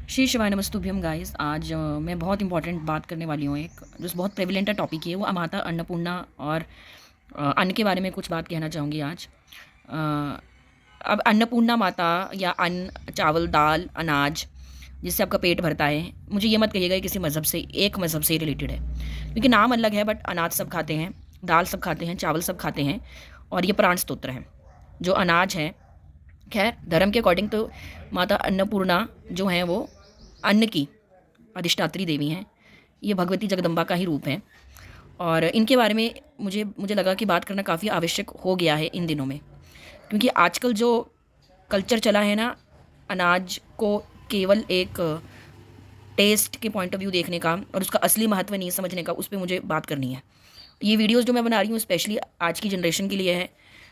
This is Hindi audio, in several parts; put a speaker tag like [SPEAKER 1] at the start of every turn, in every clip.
[SPEAKER 1] श्री शिवाय नमस्तुभ्यम गाइस। आज मैं बहुत इंपॉर्टेंट बात करने वाली हूँ। एक जो बहुत प्रेवलेंट टॉपिक है वो माता अन्नपूर्णा और अन्न के बारे में कुछ बात कहना चाहूँगी आज। अ, अब अन्नपूर्णा माता या अन्न, चावल, दाल, अनाज जिससे आपका पेट भरता है, मुझे ये मत कहिएगा कि किसी मज़हब से, एक मज़हब से रिलेटेड है, क्योंकि नाम अलग है बट अनाज सब खाते हैं, दाल सब खाते हैं, चावल सब खाते हैं और ये प्राण स्तोत्र है। जो अनाज है, खैर धर्म के अकॉर्डिंग तो माता अन्नपूर्णा जो हैं वो अन्न की अधिष्ठात्री देवी हैं। ये भगवती जगदम्बा का ही रूप है और इनके बारे में मुझे मुझे लगा कि बात करना काफ़ी आवश्यक हो गया है इन दिनों में, क्योंकि आजकल जो कल्चर चला है ना, अनाज को केवल एक टेस्ट के पॉइंट ऑफ व्यू देखने का और उसका असली महत्व नहीं समझने का, उस पर मुझे बात करनी है। ये वीडियोस जो मैं बना रही हूँ स्पेशली आज की जनरेशन के लिए है,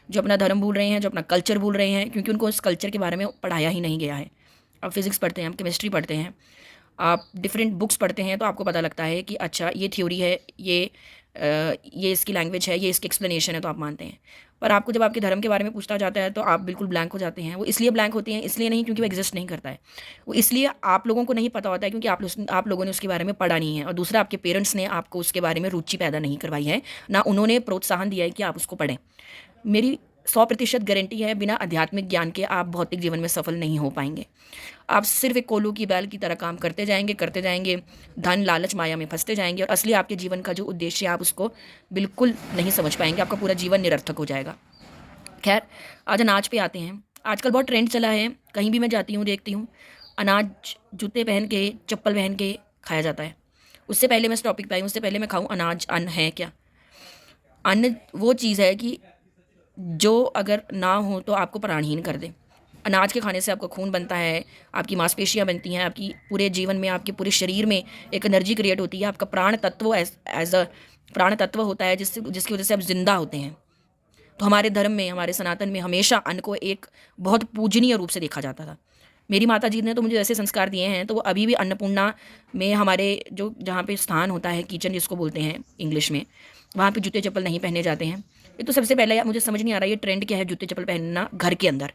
[SPEAKER 1] जो अपना धर्म भूल रहे हैं, जो अपना कल्चर भूल रहे हैं, क्योंकि उनको इस कल्चर के बारे में पढ़ाया ही नहीं गया है। आप फिज़िक्स पढ़ते हैं, आप केमिस्ट्री पढ़ते हैं, आप डिफरेंट बुक्स पढ़ते हैं तो आपको पता लगता है कि अच्छा ये थ्योरी है, ये इसकी लैंग्वेज है, ये इसकी एक्सप्लेनेशन है, तो आप मानते हैं। पर आपको जब आपके धर्म के बारे में पूछा जाता है तो आप बिल्कुल ब्लैंक हो जाते हैं। वो इसलिए ब्लैंक होते हैं, इसलिए नहीं क्योंकि वो एग्जिस्ट नहीं करता है, वो इसलिए आप लोगों को नहीं पता होता है क्योंकि आप लोगों ने उसके बारे में पढ़ा नहीं है, और दूसरा आपके पेरेंट्स ने आपको उसके बारे में रुचि पैदा नहीं करवाई है, ना उन्होंने प्रोत्साहन दिया है कि आप उसको पढ़ें। मेरी 100% गारंटी है, बिना आध्यात्मिक ज्ञान के आप भौतिक जीवन में सफल नहीं हो पाएंगे। आप सिर्फ एक कोल्हू की बैल की तरह काम करते जाएंगे, धन लालच माया में फंसते जाएंगे और असली आपके जीवन का जो उद्देश्य है आप उसको बिल्कुल नहीं समझ पाएंगे। आपका पूरा जीवन निरर्थक हो जाएगा। खैर, आज अनाज पे आते हैं। आजकल बहुत ट्रेंड चला है, कहीं भी मैं जाती हूँ देखती हूँ अनाज जूते पहन के, चप्पल पहन के खाया जाता है। उससे पहले मैं इस टॉपिक पे आई, उससे पहले मैं खाऊँ अनाज अन्न है क्या? अन्न वो चीज़ है कि जो अगर ना हो तो आपको प्राणहीन कर दे। अनाज के खाने से आपका खून बनता है, आपकी मांसपेशियाँ बनती हैं, आपकी पूरे जीवन में, आपके पूरे शरीर में एक एनर्जी क्रिएट होती है। आपका प्राण तत्व एज अ प्राण तत्व होता है जिसकी वजह से आप जिंदा होते हैं। तो हमारे धर्म में, हमारे सनातन में हमेशा अन्न को एक बहुत पूजनीय रूप से देखा जाता था। मेरी माता जी ने तो मुझे ऐसे संस्कार दिए हैं, तो वो अभी भी अन्नपूर्णा में हमारे जो जहाँ पे स्थान होता है, किचन जिसको बोलते हैं इंग्लिश में, वहाँ पे जूते चप्पल नहीं पहने जाते हैं। ये तो सबसे पहले मुझे समझ नहीं आ रहा ये ट्रेंड क्या है जूते चप्पल पहनना घर के अंदर।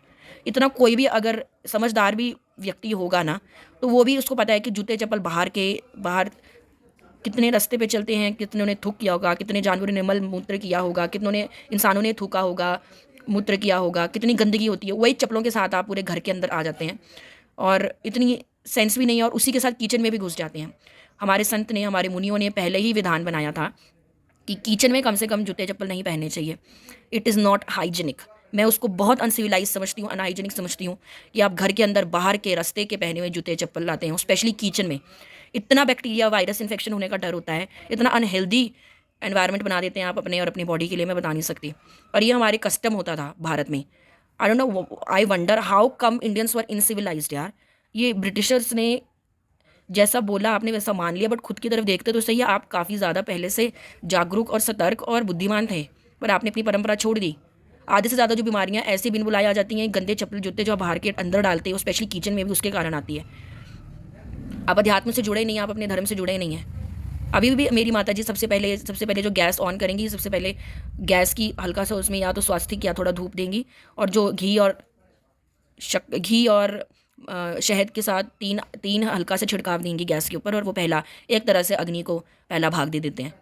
[SPEAKER 1] इतना कोई भी अगर समझदार भी व्यक्ति होगा ना, तो वो भी उसको पता है कि जूते चप्पल बाहर कितने रास्ते पे चलते हैं, कितनों ने थूक किया होगा, कितने जानवरों ने मल मूत्र किया होगा, कितनों ने इंसानों ने थूका होगा, मूत्र किया होगा, कितनी गंदगी होती है। वही चप्पलों के साथ आप पूरे घर के अंदर आ जाते हैं और इतनी सेंस भी नहीं है, और उसी के साथ किचन में भी घुस जाते हैं। हमारे संत ने, हमारे मुनियों ने पहले ही विधान बनाया था कि किचन में कम से कम जूते चप्पल नहीं पहनने चाहिए। It is not hygienic. मैं उसको बहुत अनसिविलाइज समझती हूँ, अनहाइजीनिक समझती हूँ कि आप घर के अंदर बाहर के रास्ते के पहने हुए जूते चप्पल लाते हैं, स्पेशली किचन में। इतना बैक्टीरिया, वायरस इन्फेक्शन होने का डर होता है, इतना अनहेल्दी एनवायरनमेंट बना देते हैं आप अपने और अपनी बॉडी के लिए, मैं बता नहीं सकती। और ये हमारे कस्टम होता था भारत में। I don't know, I wonder how come Indians were uncivilised यार। ये ब्रिटिशर्स ने जैसा बोला आपने वैसा मान लिया, बट खुद की तरफ देखते तो सही है, आप काफ़ी ज़्यादा पहले से जागरूक और सतर्क और बुद्धिमान थे, पर आपने अपनी परंपरा छोड़ दी। आधे से ज़्यादा जो बीमारियां ऐसे बिन बुलाए आ जाती हैं, गंदे चप्पल जूते जो आप बाहर के अंदर डालते हो, स्पेशली किचन में भी, उसके कारण आती है। आप अध्यात्म से जुड़े नहीं हैं, आप अपने धर्म से जुड़े नहीं हैं। अभी भी मेरी माता जी सबसे पहले जो गैस ऑन करेंगी, सबसे पहले गैस की हल्का सा उसमें या तो स्वास्तिक या थोड़ा धूप देंगी, और जो घी और शहद के साथ तीन तीन हल्का से छिड़काव देंगी गैस के ऊपर, और वो पहला एक तरह से अग्नि को पहला भाग दे देते हैं।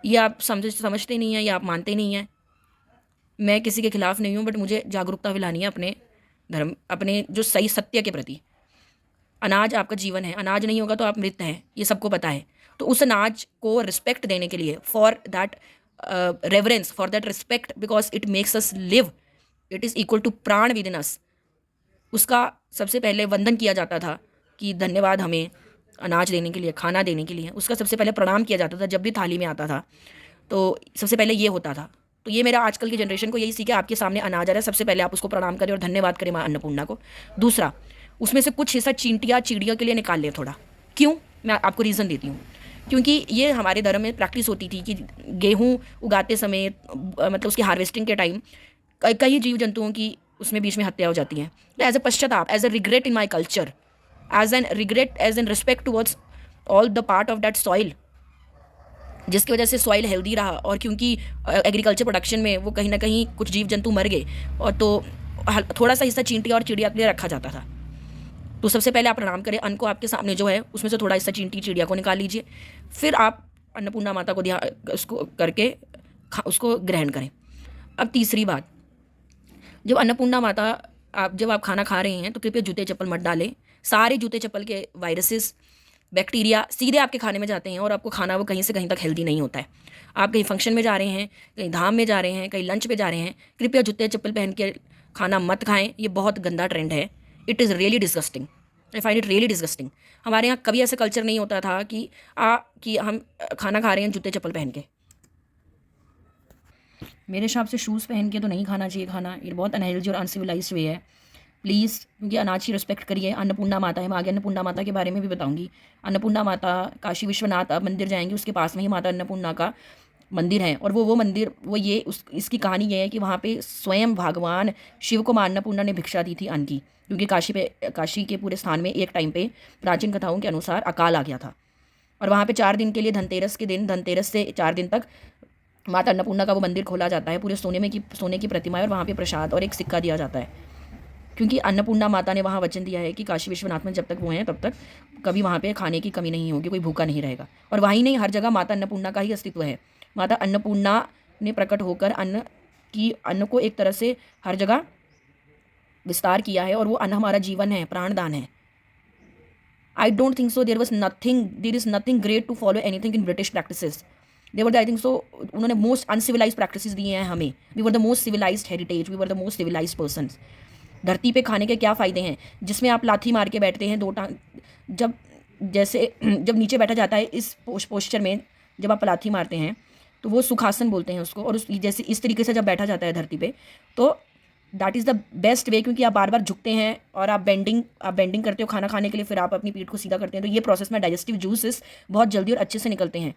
[SPEAKER 1] ये आप समझते नहीं हैं, ये आप मानते नहीं हैं। मैं किसी के खिलाफ नहीं हूँ, बट मुझे जागरूकता फैलानी है अपने धर्म, अपने जो सही सत्य के प्रति। अनाज आपका जीवन है, अनाज नहीं होगा तो आप मृत हैं, ये सबको पता है। तो उस अनाज को रिस्पेक्ट देने के लिए, for that reverence, for that respect, because it makes us live, it is equal to prana within us, उसका सबसे पहले वंदन किया जाता था कि धन्यवाद हमें अनाज देने के लिए, खाना देने के लिए। उसका सबसे पहले प्रणाम किया जाता था जब भी थाली में आता था, तो सबसे पहले ये होता था। तो ये मेरा आजकल की जनरेशन को यही सीखे, आपके सामने अनाज आ रहा है, सबसे पहले आप उसको प्रणाम करें और धन्यवाद करें माँ अन्नपूर्णा को। दूसरा, उसमें से कुछ हिस्सा चींटियाँ चिड़ियों के लिए निकाल लें थोड़ा। क्यों? मैं आपको रीज़न देती हूँ। क्योंकि ये हमारे धर्म में प्रैक्टिस होती थी कि गेहूँ उगाते समय, मतलब उसकी हार्वेस्टिंग के टाइम, कई जीव जंतुओं की उसमें बीच में हत्या हो जाती है। तो as a pashchatap, as a regret in my culture, as an regret, as an respect towards all the part of that soil, जिसकी वजह से सॉइल हेल्दी रहा, और क्योंकि एग्रीकल्चर प्रोडक्शन में वो कहीं ना कहीं कुछ जीव जंतु मर गए, और तो थोड़ा सा हिस्सा चींटियाँ और चिड़िया के लिए रखा जाता था। तो सबसे पहले आप प्रणाम करें, अन्न को आपके सामने जो है उसमें से थोड़ा हिस्सा चींटी चिड़िया को निकाल लीजिए, फिर आप अन्नपूर्णा माता को ध्यान उसको करके उसको ग्रहण करें। अब तीसरी बात, जब अन्नपूर्णा माता जब आप खाना खा रहे हैं तो कृपया जूते चप्पल मत डालें। सारे जूते चप्पल के वायरसेस, बैक्टीरिया सीधे आपके खाने में जाते हैं और आपको खाना वो कहीं से कहीं तक हेल्दी नहीं होता है। आप कहीं फंक्शन में जा रहे हैं, कहीं धाम में जा रहे हैं, कहीं लंच पे जा रहे हैं, कृपया जूते चप्पल पहन के खाना मत खाएं। ये बहुत गंदा ट्रेंड है। It is really disgusting, I find it really disgusting. हमारे यहाँ कभी ऐसा कल्चर नहीं होता था कि हम खाना खा रहे हैं जूते चप्पल पहन के। मेरे हिसाब से शूज़ पहन के तो नहीं खाना चाहिए खाना, ये बहुत अनहेल्दी और अनसिविलाइज्ड वे है। प्लीज़, क्योंकि अनाज की रिस्पेक्ट करिए। अन्नपूर्णा माता है, मैं आगे अन्नपूर्णा माता के बारे में भी बताऊंगी। अन्नपूर्णा माता काशी विश्वनाथ आप मंदिर जाएंगे, उसके पास में ही माता अन्नपूर्णा का मंदिर है। और वो मंदिर इसकी कहानी ये है कि वहाँ पे स्वयं भगवान शिव को माँ अन्नपूर्णा ने भिक्षा दी थी अन्न की, क्योंकि काशी के पूरे स्थान में एक टाइम पे प्राचीन कथाओं के अनुसार अकाल आ गया था। और वहाँ पे 4 दिन के लिए धनतेरस के दिन, धनतेरस से 4 दिन तक माता अन्नपूर्णा का वो मंदिर खोला जाता है, पूरे सोने की प्रतिमा है, और वहाँ पे प्रसाद और एक सिक्का दिया जाता है, क्योंकि अन्नपूर्णा माता ने वहाँ वचन दिया है कि काशी विश्वनाथ में जब तक वो हैं तब तक कभी वहाँ पे खाने की कमी नहीं होगी, कोई भूखा नहीं रहेगा। और वहीं नहीं, हर जगह माता अन्नपूर्णा का ही अस्तित्व है। माता अन्नपूर्णा ने प्रकट होकर अन्न को एक तरह से हर जगह विस्तार किया है, और वो अन्न हमारा जीवन है, प्राणदान है। I don't think so there is nothing great to follow anything in British practices. There I think so उन्होंने मोस्ट अनसिविलाइज प्रैक्टिसेस दिए हैं हमें। We were the most civilised heritage, we were the most civilised persons. धरती पे खाने के क्या फ़ायदे हैं, जिसमें आप लाथी मार के बैठते हैं, 2 टांग जब नीचे बैठा जाता है इस पोस्चर में, जब आप लाथी मारते हैं तो वो सुखासन बोलते हैं उसको, और जैसे इस तरीके से जब बैठा जाता है धरती पे, तो that is the best way, क्योंकि आप बार बार झुकते हैं और आप बेंडिंग करते हो खाना खाने के लिए, फिर आप अपनी पीठ को सीधा करते हैं, तो ये प्रोसेस में डाइजेस्टिव जूसेस बहुत जल्दी और अच्छे से निकलते हैं।